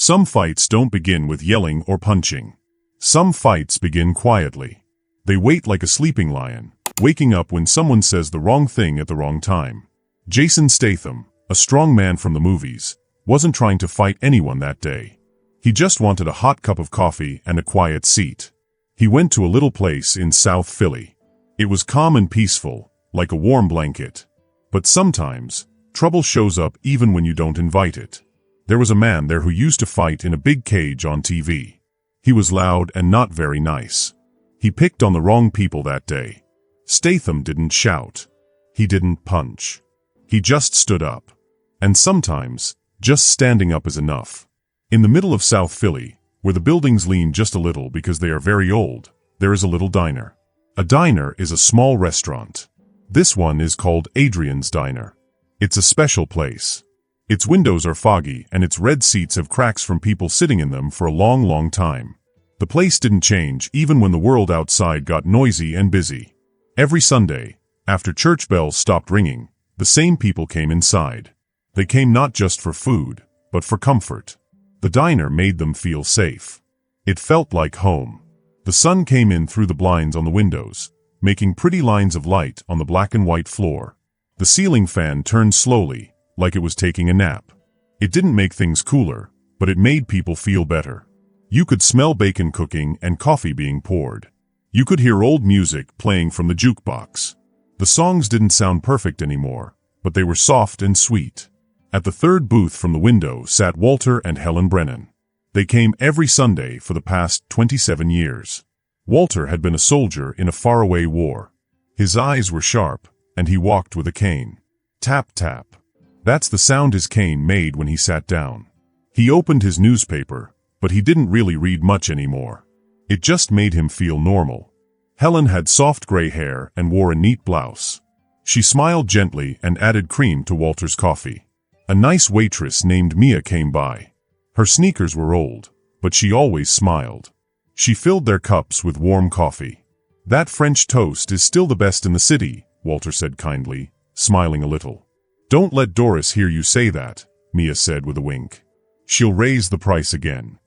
Some fights don't begin with yelling or punching. Some fights begin quietly. They wait like a sleeping lion, waking up when someone says the wrong thing at the wrong time. Jason Statham, a strong man from the movies, wasn't trying to fight anyone that day. He just wanted a hot cup of coffee and a quiet seat. He went to a little place in South Philly. It was calm and peaceful, like a warm blanket. But sometimes, trouble shows up even when you don't invite it. There was a man there who used to fight in a big cage on TV. He was loud and not very nice. He picked on the wrong people that day. Statham didn't shout. He didn't punch. He just stood up. And sometimes, just standing up is enough. In the middle of South Philly, where the buildings lean just a little because they are very old, there is a little diner. A diner is a small restaurant. This one is called Adrian's Diner. It's a special place. Its windows are foggy and its red seats have cracks from people sitting in them for a long, long time. The place didn't change even when the world outside got noisy and busy. Every Sunday, after church bells stopped ringing, the same people came inside. They came not just for food, but for comfort. The diner made them feel safe. It felt like home. The sun came in through the blinds on the windows, making pretty lines of light on the black and white floor. The ceiling fan turned slowly, like it was taking a nap. It didn't make things cooler, but it made people feel better. You could smell bacon cooking and coffee being poured. You could hear old music playing from the jukebox. The songs didn't sound perfect anymore, but they were soft and sweet. At the third booth from the window sat Walter and Helen Brennan. They came every Sunday for the past 27 years. Walter had been a soldier in a faraway war. His eyes were sharp, and he walked with a cane. Tap, tap. That's the sound his cane made when he sat down. He opened his newspaper, but he didn't really read much anymore. It just made him feel normal. Helen had soft gray hair and wore a neat blouse. She smiled gently and added cream to Walter's coffee. A nice waitress named Mia came by. Her sneakers were old, but she always smiled. She filled their cups with warm coffee. That French toast is still the best in the city, Walter said kindly, smiling a little. Don't let Doris hear you say that, Mia said with a wink. She'll raise the price again.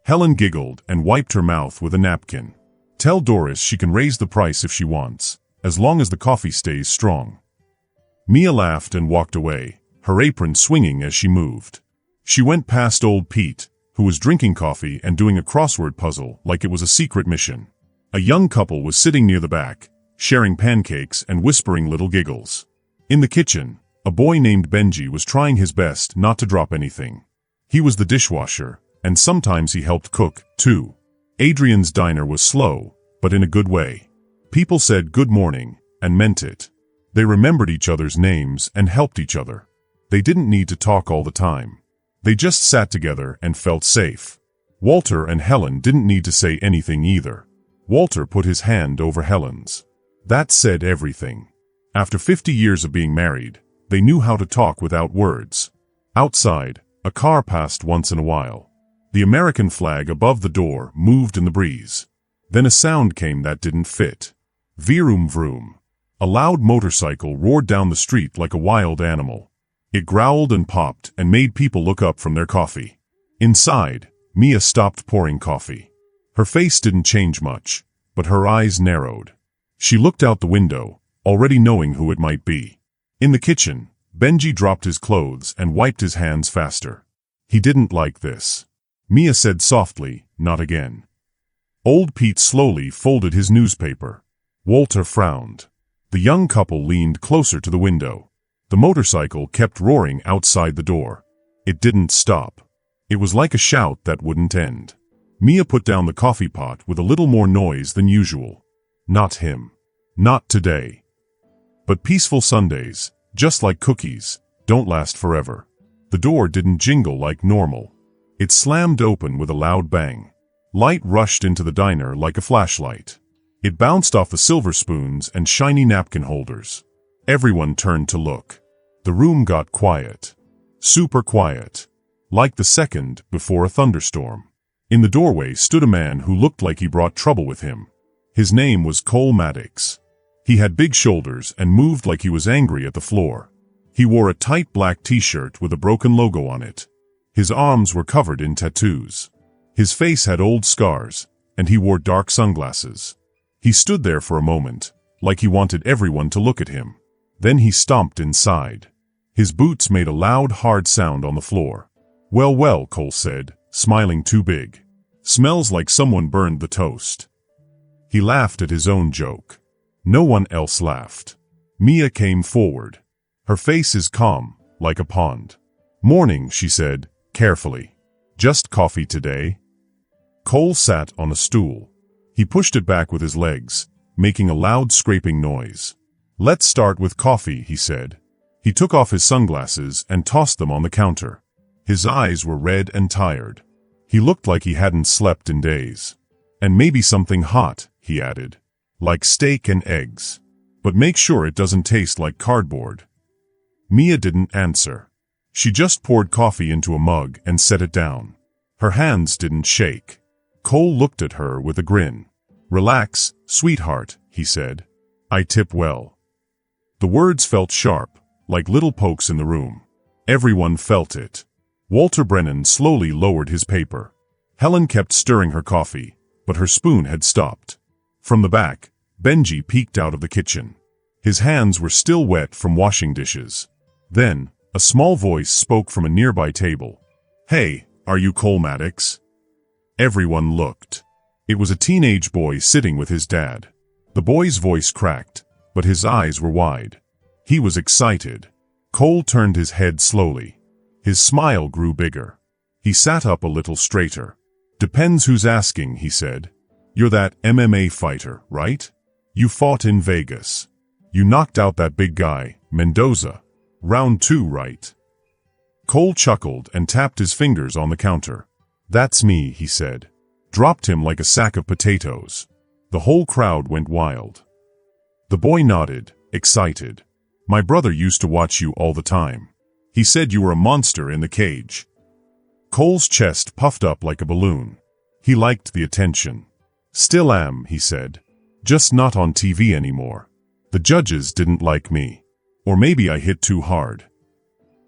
Helen giggled and wiped her mouth with a napkin. Tell Doris she can raise the price if she wants, as long as the coffee stays strong. Mia laughed and walked away, her apron swinging as she moved. She went past old Pete, who was drinking coffee and doing a crossword puzzle like it was a secret mission. A young couple was sitting near the back, sharing pancakes and whispering little giggles. In the kitchen, a boy named Benji was trying his best not to drop anything. He was the dishwasher, and sometimes he helped cook, too. Adrian's diner was slow, but in a good way. People said good morning, and meant it. They remembered each other's names and helped each other. They didn't need to talk all the time. They just sat together and felt safe. Walter and Helen didn't need to say anything either. Walter put his hand over Helen's. That said everything. After 50 years of being married, they knew how to talk without words. Outside, a car passed once in a while. The American flag above the door moved in the breeze. Then a sound came that didn't fit. Vroom vroom. A loud motorcycle roared down the street like a wild animal. It growled and popped and made people look up from their coffee. Inside, Mia stopped pouring coffee. Her face didn't change much, but her eyes narrowed. She looked out the window, already knowing who it might be. In the kitchen, Benji dropped his clothes and wiped his hands faster. He didn't like this. Mia said softly, not again. Old Pete slowly folded his newspaper. Walter frowned. The young couple leaned closer to the window. The motorcycle kept roaring outside the door. It didn't stop. It was like a shout that wouldn't end. Mia put down the coffee pot with a little more noise than usual. Not him. Not today. But peaceful Sundays, just like cookies, don't last forever. The door didn't jingle like normal. It slammed open with a loud bang. Light rushed into the diner like a flashlight. It bounced off the silver spoons and shiny napkin holders. Everyone turned to look. The room got quiet. Super quiet. Like the second before a thunderstorm. In the doorway stood a man who looked like he brought trouble with him. His name was Cole Maddox. He had big shoulders and moved like he was angry at the floor. He wore a tight black t-shirt with a broken logo on it. His arms were covered in tattoos. His face had old scars, and he wore dark sunglasses. He stood there for a moment, like he wanted everyone to look at him. Then he stomped inside. His boots made a loud, hard sound on the floor. "Well, well," Cole said, smiling too big. "Smells like someone burned the toast." He laughed at his own joke. No one else laughed. Mia came forward. Her face is calm, like a pond. "Morning," she said, carefully. "Just coffee today?" Cole sat on a stool. He pushed it back with his legs, making a loud scraping noise. "Let's start with coffee," he said. He took off his sunglasses and tossed them on the counter. His eyes were red and tired. He looked like he hadn't slept in days. "And maybe something hot," he added. "Like steak and eggs. But make sure it doesn't taste like cardboard." Mia didn't answer. She just poured coffee into a mug and set it down. Her hands didn't shake. Cole looked at her with a grin. "Relax, sweetheart," he said. "I tip well." The words felt sharp, like little pokes in the room. Everyone felt it. Walter Brennan slowly lowered his paper. Helen kept stirring her coffee, but her spoon had stopped. From the back, Benji peeked out of the kitchen. His hands were still wet from washing dishes. Then, a small voice spoke from a nearby table. "Hey, are you Cole Maddox?" Everyone looked. It was a teenage boy sitting with his dad. The boy's voice cracked, but his eyes were wide. He was excited. Cole turned his head slowly. His smile grew bigger. He sat up a little straighter. "Depends who's asking," he said. "You're that MMA fighter, right? You fought in Vegas. You knocked out that big guy, Mendoza. Round 2, right?" Cole chuckled and tapped his fingers on the counter. "That's me," he said. Dropped him like a sack of potatoes. The whole crowd went wild. The boy nodded, excited. "My brother used to watch you all the time. He said you were a monster in the cage." Cole's chest puffed up like a balloon. He liked the attention. "Still am," he said. "Just not on TV anymore. The judges didn't like me. Or maybe I hit too hard."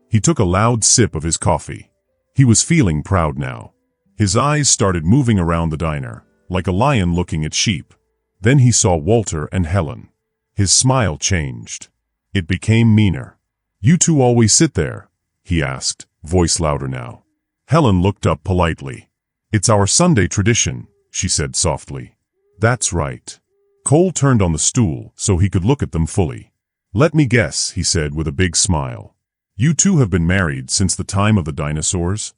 He took a loud sip of his coffee. He was feeling proud now. His eyes started moving around the diner, like a lion looking at sheep. Then he saw Walter and Helen. His smile changed. It became meaner. "You two always sit there?" he asked, voice louder now. Helen looked up politely. "It's our Sunday tradition," she said softly. "That's right." Cole turned on the stool so he could look at them fully. "Let me guess," he said with a big smile. "You two have been married since the time of the dinosaurs?"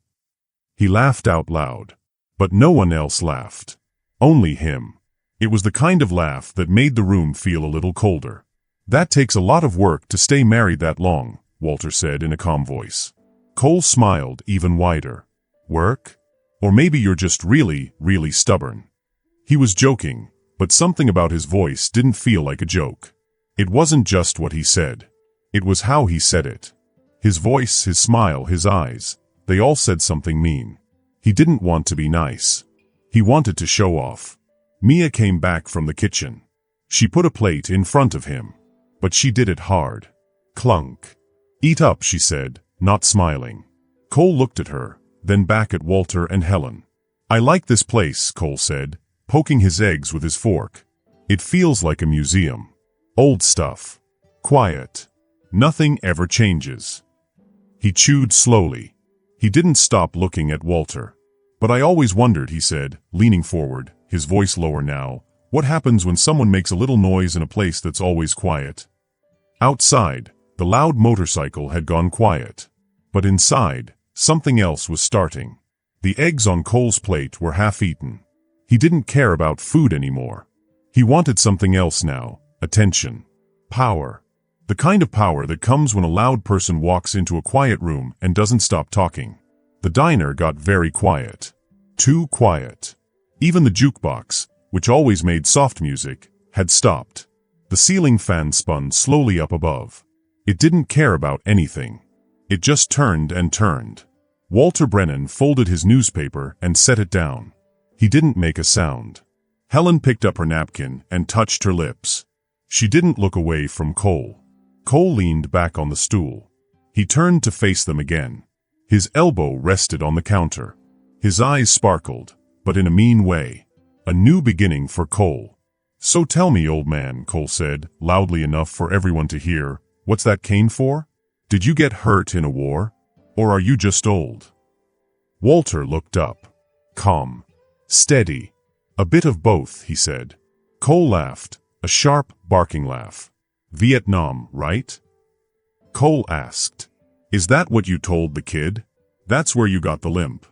He laughed out loud. But no one else laughed. Only him. It was the kind of laugh that made the room feel a little colder. "That takes a lot of work to stay married that long," Walter said in a calm voice. Cole smiled even wider. "Work? Or maybe you're just really, really stubborn." He was joking, but something about his voice didn't feel like a joke. It wasn't just what he said. It was how he said it. His voice, his smile, his eyes, they all said something mean. He didn't want to be nice. He wanted to show off. Mia came back from the kitchen. She put a plate in front of him. But she did it hard. Clunk. "Eat up," she said, not smiling. Cole looked at her, then back at Walter and Helen. "I like this place," Cole said, poking his eggs with his fork. "It feels like a museum. Old stuff. Quiet. Nothing ever changes." He chewed slowly. He didn't stop looking at Walter. "But I always wondered," he said, leaning forward, his voice lower now, "what happens when someone makes a little noise in a place that's always quiet?" Outside, the loud motorcycle had gone quiet. But inside, something else was starting. The eggs on Cole's plate were half-eaten. He didn't care about food anymore. He wanted something else now. Attention. Power. The kind of power that comes when a loud person walks into a quiet room and doesn't stop talking. The diner got very quiet. Too quiet. Even the jukebox, which always made soft music, had stopped. The ceiling fan spun slowly up above. It didn't care about anything. It just turned and turned. Walter Brennan folded his newspaper and set it down. He didn't make a sound. Helen picked up her napkin and touched her lips. She didn't look away from Cole. Cole leaned back on the stool. He turned to face them again. His elbow rested on the counter. His eyes sparkled, but in a mean way. A new beginning for Cole. "So tell me, old man," Cole said, loudly enough for everyone to hear, "what's that cane for? Did you get hurt in a war? Or are you just old?" Walter looked up. Calm. Steady. "A bit of both," he said. Cole laughed, a sharp, barking laugh. "Vietnam, right?" Cole asked. "Is that what you told the kid? That's where you got the limp?"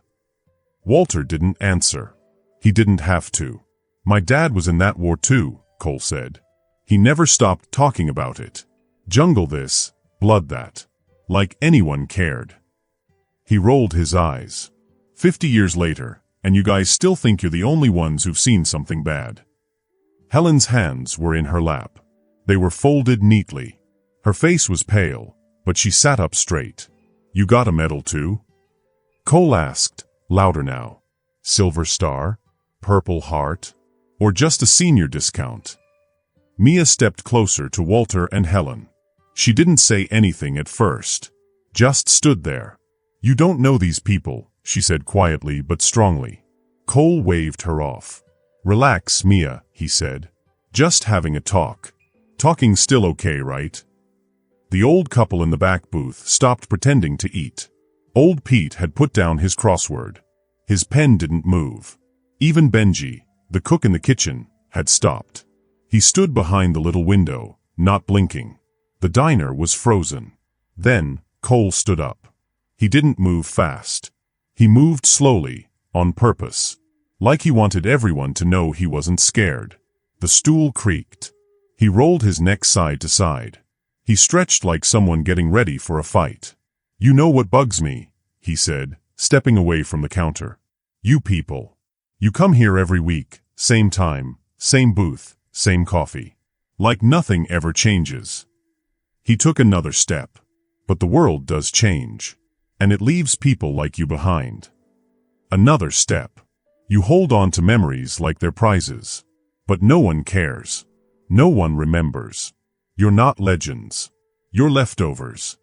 Walter didn't answer. He didn't have to. "My dad was in that war too," Cole said. "He never stopped talking about it. Jungle this, blood that. Like anyone cared." He rolled his eyes. 50 years later, and you guys still think you're the only ones who've seen something bad." Helen's hands were in her lap. They were folded neatly. Her face was pale, but she sat up straight. "You got a medal too?" Cole asked, louder now. "Silver Star? Purple Heart? Or just a senior discount?" Mia stepped closer to Walter and Helen. She didn't say anything at first. Just stood there. "You don't know these people," she said quietly but strongly. Cole waved her off. "Relax, Mia," he said. "Just having a talk. Talking's still okay, right?" The old couple in the back booth stopped pretending to eat. Old Pete had put down his crossword. His pen didn't move. Even Benji, the cook in the kitchen, had stopped. He stood behind the little window, not blinking. The diner was frozen. Then, Cole stood up. He didn't move fast. He moved slowly, on purpose. Like he wanted everyone to know he wasn't scared. The stool creaked. He rolled his neck side to side. He stretched like someone getting ready for a fight. "You know what bugs me," he said, stepping away from the counter. "You people. You come here every week, same time, same booth, same coffee. Like nothing ever changes." He took another step. "But the world does change. And it leaves people like you behind." Another step. "You hold on to memories like they're prizes. But no one cares. No one remembers. You're not legends. You're leftovers."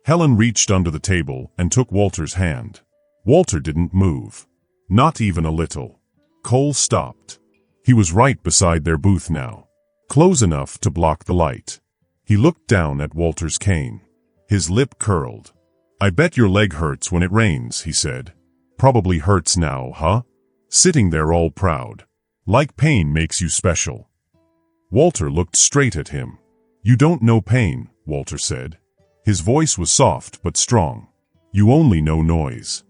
Helen reached under the table and took Walter's hand. Walter didn't move. Not even a little. Cole stopped. He was right beside their booth now. Close enough to block the light. He looked down at Walter's cane. His lip curled. "I bet your leg hurts when it rains," he said. "Probably hurts now, huh? Sitting there all proud. Like pain makes you special." Walter looked straight at him. "You don't know pain," Walter said. His voice was soft but strong. "You only know noise."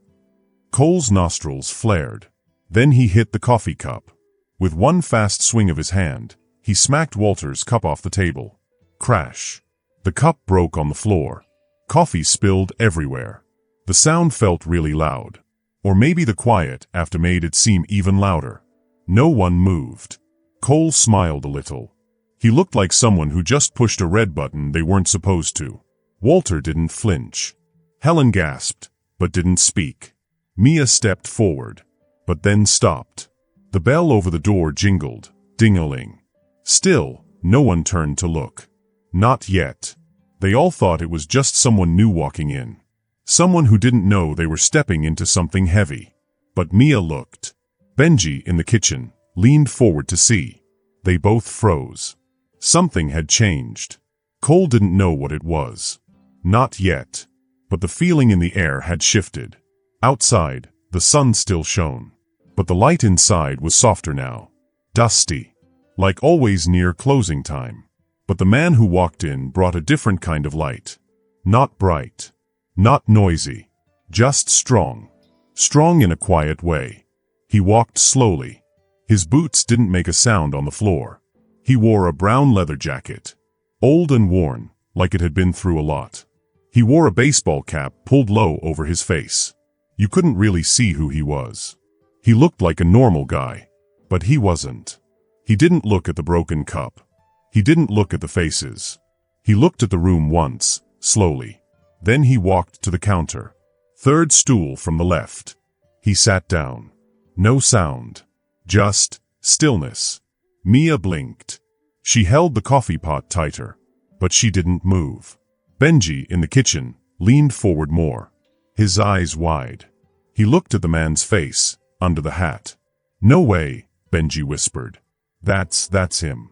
Cole's nostrils flared. Then he hit the coffee cup. With one fast swing of his hand, he smacked Walter's cup off the table. Crash. The cup broke on the floor. Coffee spilled everywhere. The sound felt really loud. Or maybe the quiet after made it seem even louder. No one moved. Cole smiled a little. He looked like someone who just pushed a red button they weren't supposed to. Walter didn't flinch. Helen gasped, but didn't speak. Mia stepped forward, but then stopped. The bell over the door jingled, ding-a-ling. Still, no one turned to look. Not yet. They all thought it was just someone new walking in. Someone who didn't know they were stepping into something heavy. But Mia looked. Benji, in the kitchen, leaned forward to see. They both froze. Something had changed. Cole didn't know what it was. Not yet. But the feeling in the air had shifted. Outside, the sun still shone. But the light inside was softer now. Dusty. Like always near closing time. But the man who walked in brought a different kind of light. Not bright. Not noisy. Just strong. Strong in a quiet way. He walked slowly. His boots didn't make a sound on the floor. He wore a brown leather jacket. Old and worn, like it had been through a lot. He wore a baseball cap pulled low over his face. You couldn't really see who he was. He looked like a normal guy. But he wasn't. He didn't look at the broken cup. He didn't look at the faces. He looked at the room once, slowly. Then he walked to the counter. Third stool from the left. He sat down. No sound. Just stillness. Mia blinked. She held the coffee pot tighter. But she didn't move. Benji, in the kitchen, leaned forward more. his eyes wide. He looked at the man's face, under the hat. "No way," Benji whispered. That's him."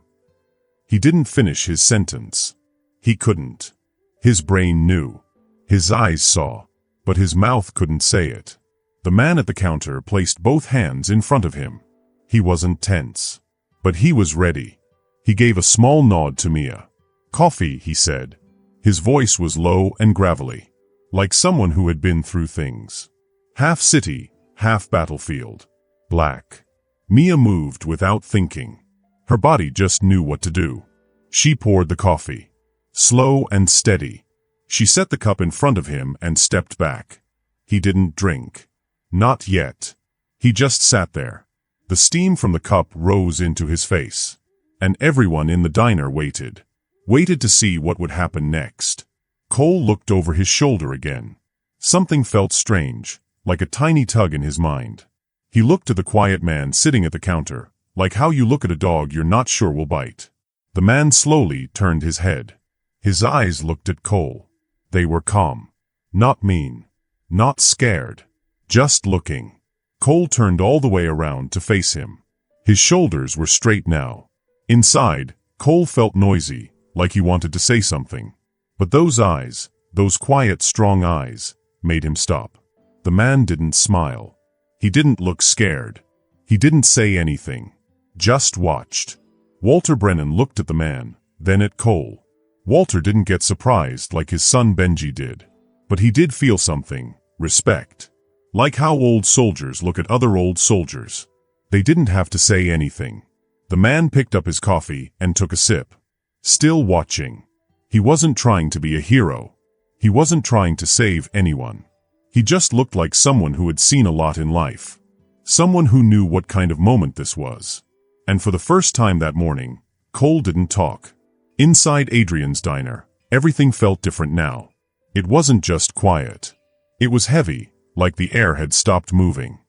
He didn't finish his sentence. He couldn't. His brain knew. His eyes saw. But his mouth couldn't say it. The man at the counter placed both hands in front of him. He wasn't tense. But he was ready. He gave a small nod to Mia. "Coffee," he said. His voice was low and gravelly, like someone who had been through things. Half city, half battlefield. Black. Mia moved without thinking. Her body just knew what to do. She poured the coffee. Slow and steady. She set the cup in front of him and stepped back. He didn't drink. Not yet. He just sat there. The steam from the cup rose into his face. And everyone in the diner waited. Waited to see what would happen next. Cole looked over his shoulder again. Something felt strange, like a tiny tug in his mind. He looked at the quiet man sitting at the counter, like how you look at a dog you're not sure will bite. The man slowly turned his head. His eyes looked at Cole. They were calm. Not mean. Not scared. Just looking. Cole turned all the way around to face him. His shoulders were straight now. Inside, Cole felt noisy, like he wanted to say something. But those eyes, those quiet, strong eyes, made him stop. The man didn't smile. He didn't look scared. He didn't say anything. Just watched. Walter Brennan looked at the man, then at Cole. Walter didn't get surprised like his son Benji did. But he did feel something, respect. Like how old soldiers look at other old soldiers. They didn't have to say anything. The man picked up his coffee and took a sip. Still watching. He wasn't trying to be a hero. He wasn't trying to save anyone. He just looked like someone who had seen a lot in life. Someone who knew what kind of moment this was. And for the first time that morning, Cole didn't talk. Inside Adrian's diner, everything felt different now. It wasn't just quiet. It was heavy, like the air had stopped moving.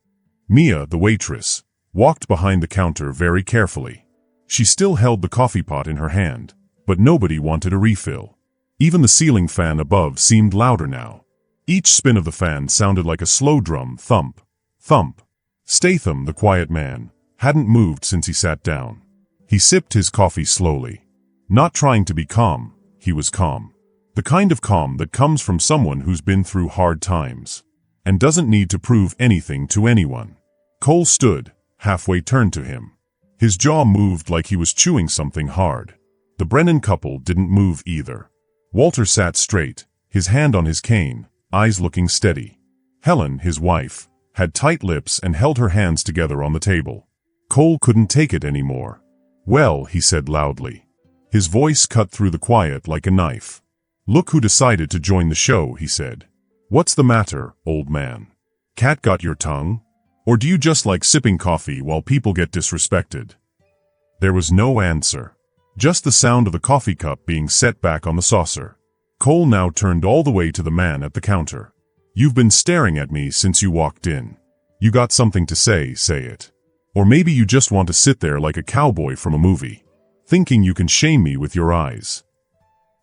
Mia, the waitress, walked behind the counter very carefully. She still held the coffee pot in her hand, but nobody wanted a refill. Even the ceiling fan above seemed louder now. Each spin of the fan sounded like a slow drum thump, thump. Statham, the quiet man, hadn't moved since he sat down. He sipped his coffee slowly. Not trying to be calm, he was calm. The kind of calm that comes from someone who's been through hard times and doesn't need to prove anything to anyone. Cole stood, halfway turned to him. His jaw moved like he was chewing something hard. The Brennan couple didn't move either. Walter sat straight, his hand on his cane, eyes looking steady. Helen, his wife, had tight lips and held her hands together on the table. Cole couldn't take it anymore. "Well," he said loudly. His voice cut through the quiet like a knife. "Look who decided to join the show," he said. "What's the matter, old man? Cat got your tongue? Or do you just like sipping coffee while people get disrespected?" There was no answer. Just the sound of the coffee cup being set back on the saucer. Cole now turned all the way to the man at the counter. "You've been staring at me since you walked in. You got something to say it. Or maybe you just want to sit there like a cowboy from a movie, thinking you can shame me with your eyes."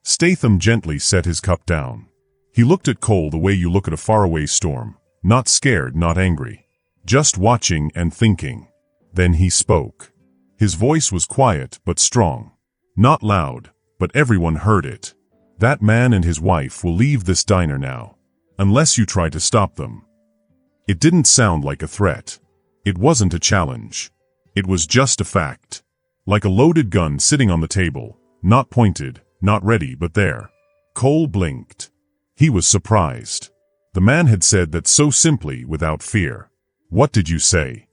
Statham gently set his cup down. He looked at Cole the way you look at a faraway storm, not scared, not angry, just watching and thinking. Then he spoke. His voice was quiet but strong. Not loud, but everyone heard it. "That man and his wife will leave this diner now, unless you try to stop them." It didn't sound like a threat. It wasn't a challenge. It was just a fact. Like a loaded gun sitting on the table, not pointed, not ready, but there. Cole blinked. He was surprised. The man had said that so simply, without fear. "What did you say?"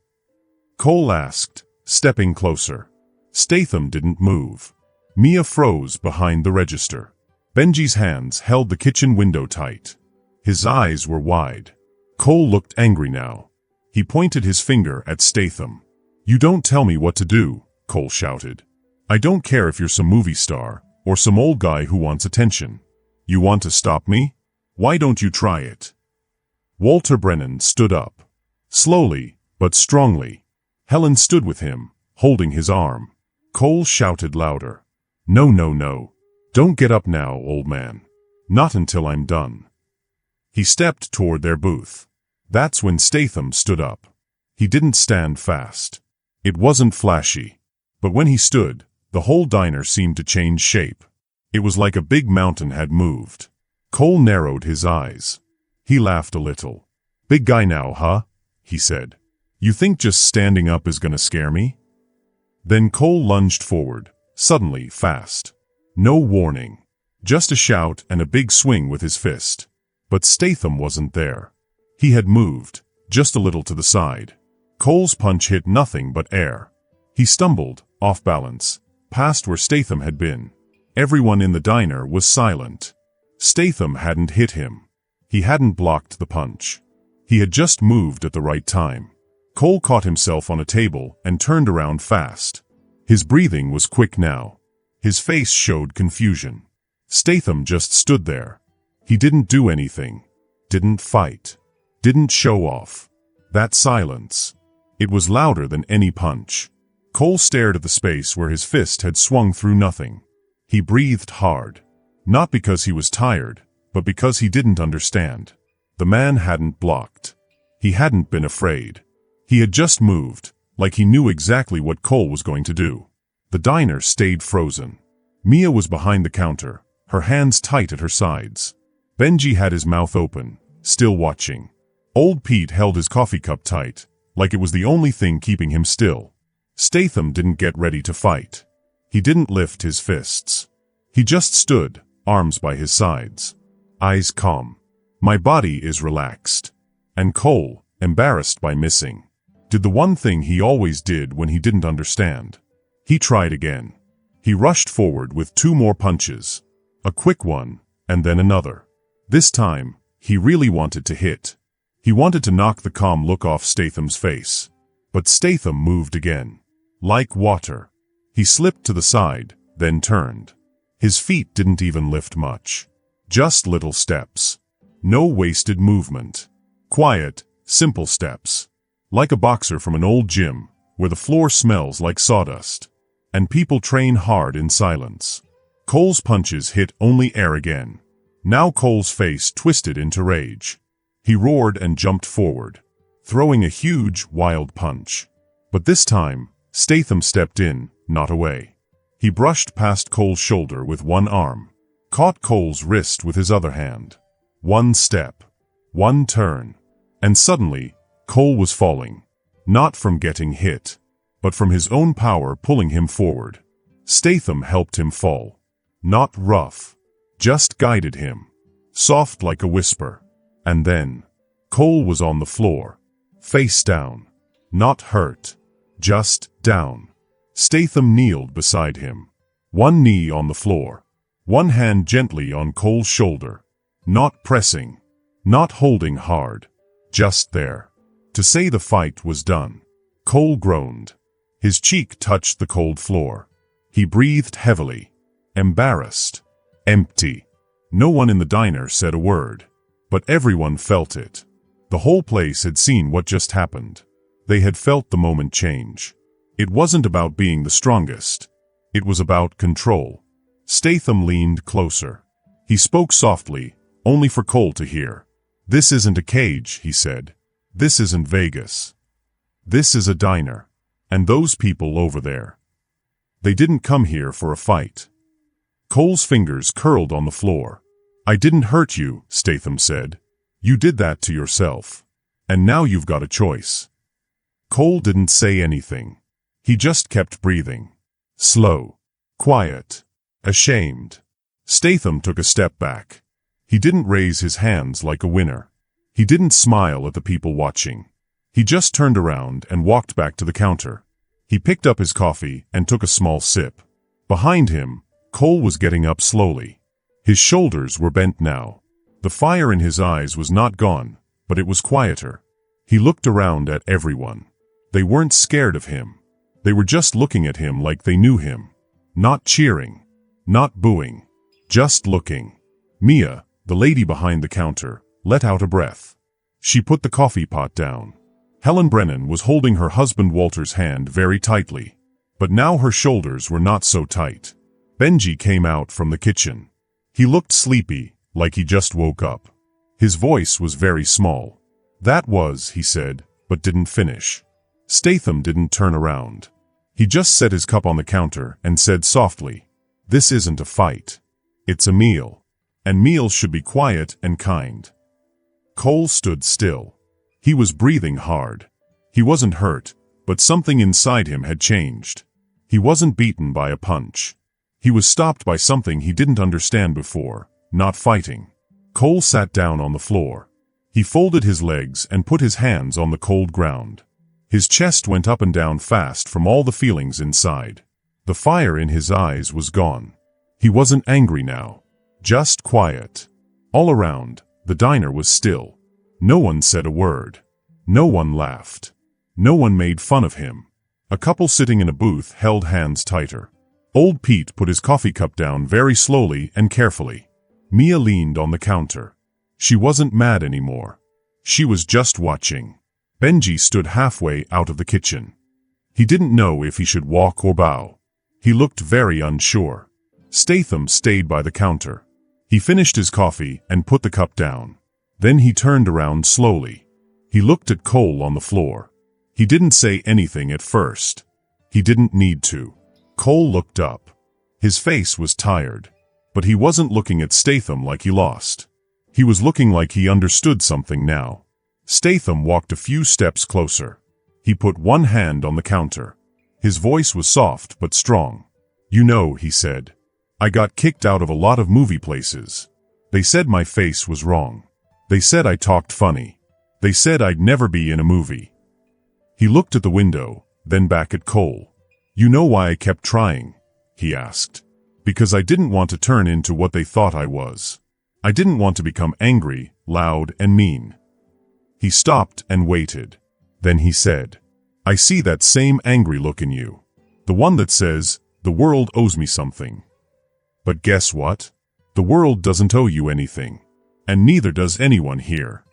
Cole asked, stepping closer. Statham didn't move. Mia froze behind the register. Benji's hands held the kitchen window tight. His eyes were wide. Cole looked angry now. He pointed his finger at Statham. "You don't tell me what to do," Cole shouted. "I don't care if you're some movie star or some old guy who wants attention. You want to stop me? Why don't you try it?" Walter Brennan stood up. Slowly, but strongly. Helen stood with him, holding his arm. Cole shouted louder. "No, no, no. Don't get up now, old man. Not until I'm done." He stepped toward their booth. That's when Statham stood up. He didn't stand fast. It wasn't flashy. But when he stood, the whole diner seemed to change shape. It was like a big mountain had moved. Cole narrowed his eyes. He laughed a little. "Big guy now, huh?" he said. "You think just standing up is gonna scare me?" Then Cole lunged forward, suddenly fast. No warning. Just a shout and a big swing with his fist. But Statham wasn't there. He had moved, just a little to the side. Cole's punch hit nothing but air. He stumbled, off balance, past where Statham had been. Everyone in the diner was silent. Statham hadn't hit him. He hadn't blocked the punch. He had just moved at the right time. Cole caught himself on a table and turned around fast. His breathing was quick now. His face showed confusion. Statham just stood there. He didn't do anything. Didn't fight. Didn't show off. That silence. It was louder than any punch. Cole stared at the space where his fist had swung through nothing. He breathed hard. Not because he was tired, but because he didn't understand. The man hadn't blocked. He hadn't been afraid. He had just moved, like he knew exactly what Cole was going to do. The diner stayed frozen. Mia was behind the counter, her hands tight at her sides. Benji had his mouth open, still watching. Old Pete held his coffee cup tight, like it was the only thing keeping him still. Statham didn't get ready to fight. He didn't lift his fists. He just stood, arms by his sides. Eyes calm. My body is relaxed. And Cole, embarrassed by missing, did the one thing he always did when he didn't understand. He tried again. He rushed forward with 2 more punches. A quick one, and then another. This time, he really wanted to hit. He wanted to knock the calm look off Statham's face. But Statham moved again. Like water. He slipped to the side, then turned. His feet didn't even lift much. Just little steps. No wasted movement. Quiet, simple steps. Like a boxer from an old gym, where the floor smells like sawdust. And people train hard in silence. Cole's punches hit only air again. Now Cole's face twisted into rage. He roared and jumped forward, throwing a huge, wild punch. But this time, Statham stepped in, not away. He brushed past Cole's shoulder with one arm, caught Cole's wrist with his other hand. One step, one turn, and suddenly, Cole was falling. Not from getting hit, but from his own power pulling him forward. Statham helped him fall. Not rough, just guided him. Soft like a whisper. And then, Cole was on the floor. Face down. Not hurt. Just down. Statham kneeled beside him. One knee on the floor. One hand gently on Cole's shoulder. Not pressing. Not holding hard. Just there. To say the fight was done. Cole groaned. His cheek touched the cold floor. He breathed heavily. Embarrassed. Empty. No one in the diner said a word. But everyone felt it. The whole place had seen what just happened. They had felt the moment change. It wasn't about being the strongest. It was about control. Statham leaned closer. He spoke softly, only for Cole to hear. "This isn't a cage," he said. "This isn't Vegas. This is a diner. And those people over there. They didn't come here for a fight." Cole's fingers curled on the floor. "I didn't hurt you," Statham said. "You did that to yourself. And now you've got a choice." Cole didn't say anything. He just kept breathing. Slow. Quiet. Ashamed. Statham took a step back. He didn't raise his hands like a winner. He didn't smile at the people watching. He just turned around and walked back to the counter. He picked up his coffee and took a small sip. Behind him, Cole was getting up slowly. His shoulders were bent now. The fire in his eyes was not gone, but it was quieter. He looked around at everyone. They weren't scared of him. They were just looking at him like they knew him. Not cheering. Not booing. Just looking. Mia, the lady behind the counter, let out a breath. She put the coffee pot down. Helen Brennan was holding her husband Walter's hand very tightly. But now her shoulders were not so tight. Benji came out from the kitchen. He looked sleepy, like he just woke up. His voice was very small. "That was," he said, but didn't finish. Statham didn't turn around. He just set his cup on the counter and said softly, "This isn't a fight. It's a meal. And meals should be quiet and kind." Cole stood still. He was breathing hard. He wasn't hurt, but something inside him had changed. He wasn't beaten by a punch. He was stopped by something he didn't understand before, not fighting. Cole sat down on the floor. He folded his legs and put his hands on the cold ground. His chest went up and down fast from all the feelings inside. The fire in his eyes was gone. He wasn't angry now, just quiet. All around, the diner was still. No one said a word. No one laughed. No one made fun of him. A couple sitting in a booth held hands tighter. Old Pete put his coffee cup down very slowly and carefully. Mia leaned on the counter. She wasn't mad anymore. She was just watching. Benji stood halfway out of the kitchen. He didn't know if he should walk or bow. He looked very unsure. Statham stayed by the counter. He finished his coffee and put the cup down. Then he turned around slowly. He looked at Cole on the floor. He didn't say anything at first. He didn't need to. Cole looked up. His face was tired. But he wasn't looking at Statham like he lost. He was looking like he understood something now. Statham walked a few steps closer. He put one hand on the counter. His voice was soft but strong. "You know," he said, "I got kicked out of a lot of movie places. They said my face was wrong. They said I talked funny. They said I'd never be in a movie." He looked at the window, then back at Cole. "You know why I kept trying?" he asked. "Because I didn't want to turn into what they thought I was. I didn't want to become angry, loud, and mean." He stopped and waited. Then he said, "I see that same angry look in you. The one that says, 'The world owes me something.' But guess what? The world doesn't owe you anything. And neither does anyone here."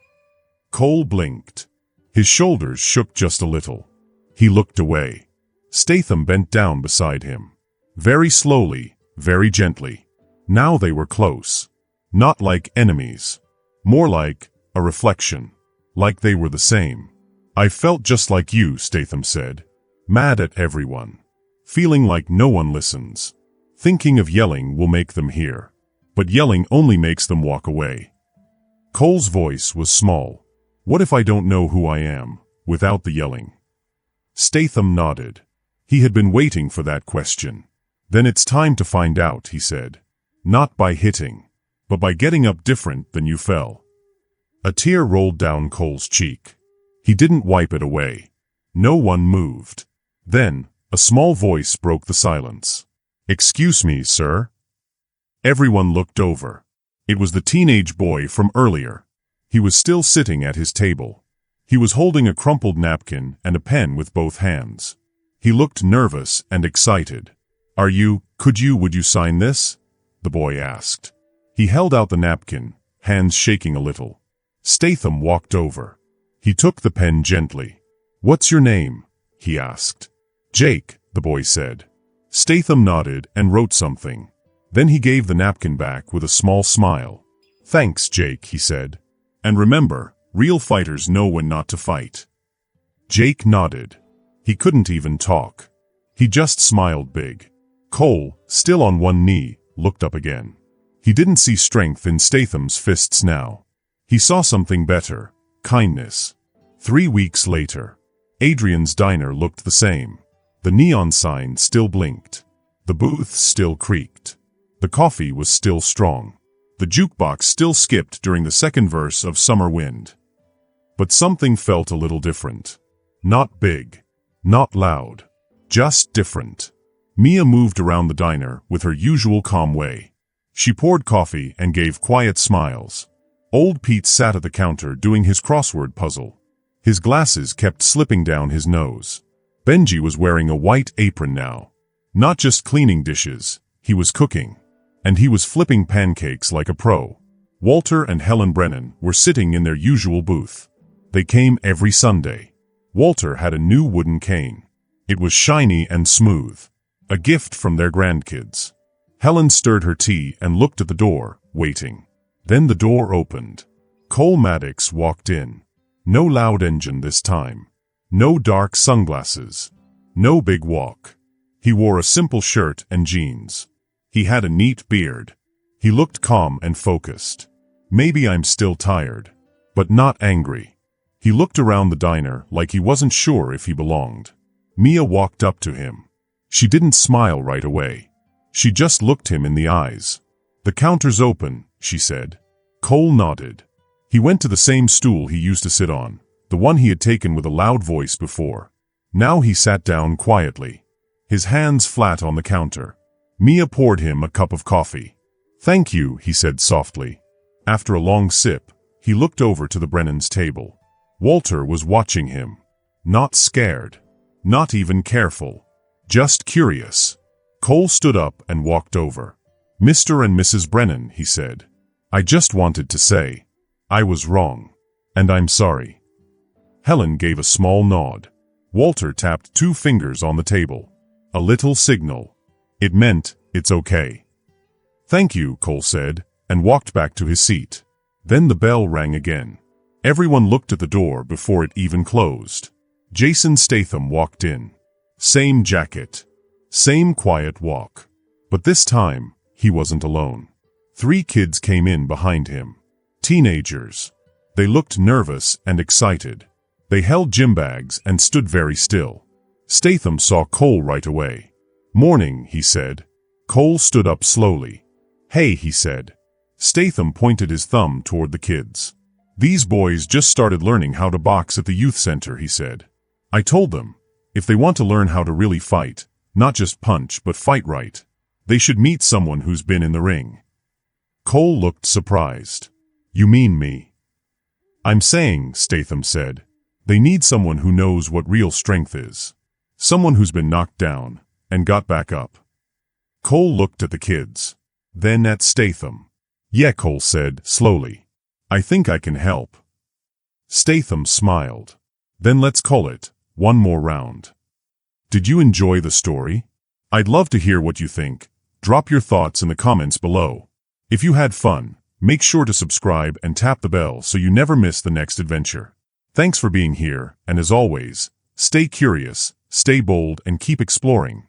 Cole blinked. His shoulders shook just a little. He looked away. Statham bent down beside him. Very slowly, very gently. Now they were close. Not like enemies. More like a reflection. Like they were the same. "I felt just like you," Statham said. "Mad at everyone. Feeling like no one listens. Thinking of yelling will make them hear. But yelling only makes them walk away." Cole's voice was small. "What if I don't know who I am, without the yelling?" Statham nodded. He had been waiting for that question. "Then it's time to find out," he said. "Not by hitting, but by getting up different than you fell." A tear rolled down Cole's cheek. He didn't wipe it away. No one moved. Then, a small voice broke the silence. "Excuse me, sir?" Everyone looked over. It was the teenage boy from earlier. He was still sitting at his table. He was holding a crumpled napkin and a pen with both hands. He looked nervous and excited. Would you sign this?" the boy asked. He held out the napkin, hands shaking a little. Statham walked over. He took the pen gently. "What's your name?" he asked. "Jake," the boy said. Statham nodded and wrote something. Then he gave the napkin back with a small smile. "Thanks, Jake," he said. "And remember, real fighters know when not to fight." Jake nodded. He couldn't even talk. He just smiled big. Cole, still on one knee, looked up again. He didn't see strength in Statham's fists now. He saw something better, kindness. 3 weeks later, Adrian's diner looked the same. The neon sign still blinked. The booth still creaked. The coffee was still strong. The jukebox still skipped during the second verse of Summer Wind. But something felt a little different. Not big. Not loud. Just different. Mia moved around the diner with her usual calm way. She poured coffee and gave quiet smiles. Old Pete sat at the counter doing his crossword puzzle. His glasses kept slipping down his nose. Benji was wearing a white apron now. Not just cleaning dishes, he was cooking. And he was flipping pancakes like a pro. Walter and Helen Brennan were sitting in their usual booth. They came every Sunday. Walter had a new wooden cane. It was shiny and smooth. A gift from their grandkids. Helen stirred her tea and looked at the door, waiting. Then the door opened. Cole Maddox walked in. No loud engine this time. No dark sunglasses. No big walk. He wore a simple shirt and jeans. He had a neat beard. He looked calm and focused. Maybe I'm still tired, but not angry. He looked around the diner like he wasn't sure if he belonged. Mia walked up to him. She didn't smile right away. She just looked him in the eyes. "The counter's open," she said. Cole nodded. He went to the same stool he used to sit on, the one he had taken with a loud voice before. Now he sat down quietly, his hands flat on the counter. Mia poured him a cup of coffee. "Thank you," he said softly. After a long sip, he looked over to the Brennan's table. Walter was watching him. Not scared. Not even careful. Just curious. Cole stood up and walked over. "Mr. and Mrs. Brennan," he said. "I just wanted to say, I was wrong. And I'm sorry." Helen gave a small nod. Walter tapped 2 fingers on the table. A little signal. It meant, it's okay. "Thank you," Cole said, and walked back to his seat. Then the bell rang again. Everyone looked at the door before it even closed. Jason Statham walked in. Same jacket. Same quiet walk. But this time, he wasn't alone. 3 kids came in behind him. Teenagers. They looked nervous and excited. They held gym bags and stood very still. Statham saw Cole right away. "Morning," he said. Cole stood up slowly. "Hey," he said. Statham pointed his thumb toward the kids. "These boys just started learning how to box at the youth center," he said. "I told them, if they want to learn how to really fight, not just punch but fight right, they should meet someone who's been in the ring." Cole looked surprised. "You mean me?" "I'm saying," Statham said, "they need someone who knows what real strength is. Someone who's been knocked down and got back up." Cole looked at the kids. Then at Statham. "Yeah," Cole said, slowly. "I think I can help." Statham smiled. "Then let's call it one more round." Did you enjoy the story? I'd love to hear what you think. Drop your thoughts in the comments below. If you had fun, make sure to subscribe and tap the bell so you never miss the next adventure. Thanks for being here, and as always, stay curious, stay bold, and keep exploring.